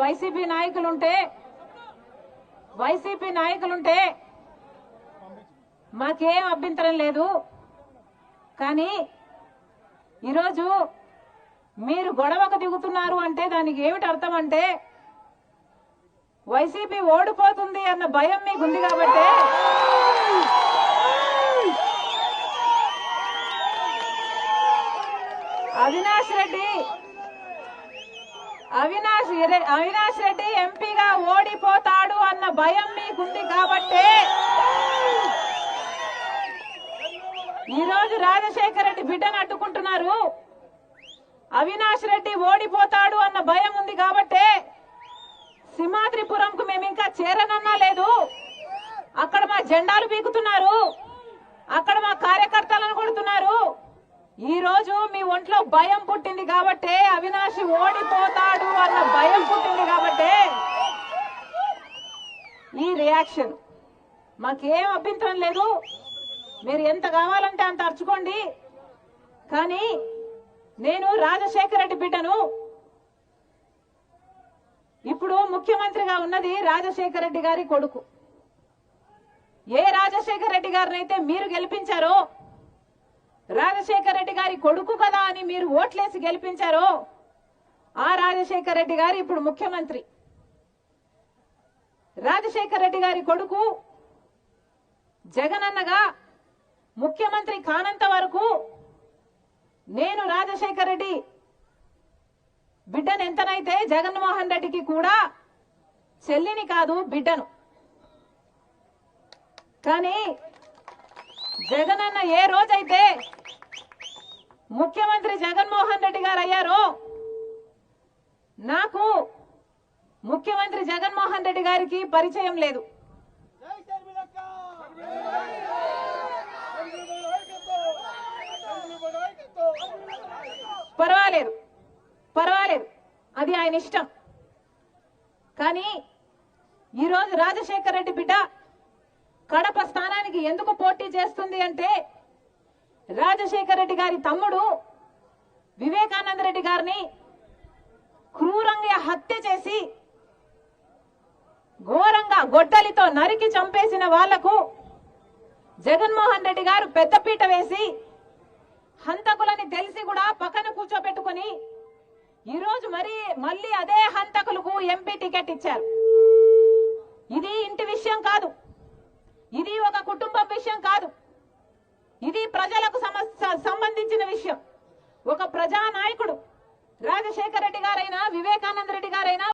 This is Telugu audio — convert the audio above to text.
వైసీపీ నాయకులుంటే మాకేం అభ్యంతరం లేదు. కానీ ఈరోజు మీరు గొడవకు దిగుతున్నారు అంటే దానికి ఏమిటి అర్థం అంటే వైసీపీ ఓడిపోతుంది అన్న భయం మీకుంది కాబట్టి అవినాష్ రెడ్డి ఎంపీగా ఓడిపోతాడు అన్న భయం మీకుంది కాబట్టి ఈరోజు రాజశేఖర రెడ్డి బిడ్డను అడ్డుకుంటున్నారు. అవినాష్ రెడ్డి ఓడిపోతాడు అన్న భయం ఉంది కాబట్టి సింహాద్రిపురంకు మేము ఇంకా చేరనన్నా లేదు. అక్కడ మా జెండాలు పీకుతున్నారు, అక్కడ మా కార్యకర్తలను కొడుతున్నారు. ఈ రోజు మీ ఒంట్లో భయం పుట్టింది కాబట్టి అవినాష్ ఓడిపోతాడు అన్న భయం పుట్టింది కాబట్టి ఈ రియాక్షన్. మాకేం అభ్యంతరం లేదు, మీరు ఎంత కావాలంటే అంత అర్చుకోండి. కానీ నేను రాజశేఖర రెడ్డి బిడ్డను. ఇప్పుడు ముఖ్యమంత్రిగా ఉన్నది రాజశేఖర రెడ్డి గారి కొడుకు. ఏ రాజశేఖర రెడ్డి గారినైతే మీరు గెలిపించారో, రాజశేఖర రెడ్డి గారి కొడుకు కదా అని మీరు ఓట్లేసి గెలిపించారో ఆ రాజశేఖర రెడ్డి గారు ఇప్పుడు ముఖ్యమంత్రి. రాజశేఖర రెడ్డి గారి కొడుకు జగనన్నగా ముఖ్యమంత్రి కానంత వరకు నేను రాజశేఖర రెడ్డి బిడ్డను ఎంతనైతే జగన్మోహన్ రెడ్డికి కూడా చెల్లిని కాదు బిడ్డను. కానీ జగనన్న ఏ రోజైతే ముఖ్యమంత్రి జగన్మోహన్ రెడ్డి గారు అయ్యారో నాకు ముఖ్యమంత్రి జగన్మోహన్ రెడ్డి గారికి పరిచయం లేదు. పర్వాలేదు, అది ఆయన ఇష్టం. కానీ ఈరోజు రాజశేఖర రెడ్డి బిడ్డ కడప స్థానానికి ఎందుకు పోటీ చేస్తుంది అంటే రాజశేఖర రెడ్డి గారి తమ్ముడు వివేకానంద రెడ్డి గారిని క్రూరంగా హత్య చేసి ఘోరంగా గొడ్డలితో నరికి చంపేసిన వాళ్లకు జగన్మోహన్ రెడ్డి గారు పెద్దపీట వేసి హంతకులని తెలిసి కూడా పక్కన కూర్చోబెట్టుకుని ఈరోజు మళ్ళీ అదే హంతకులకు ఎంపీ టికెట్ ఇచ్చారు. ఇది ఇంటి విషయం కాదు, ఇది ఒక కుటుంబం విషయం కాదు, ఇది ప్రజలకు సంబంధించిన విషయం. ఒక ప్రజానాయకుడు రాజశేఖర రెడ్డి గారైనా వివేకానంద రెడ్డి గారైనా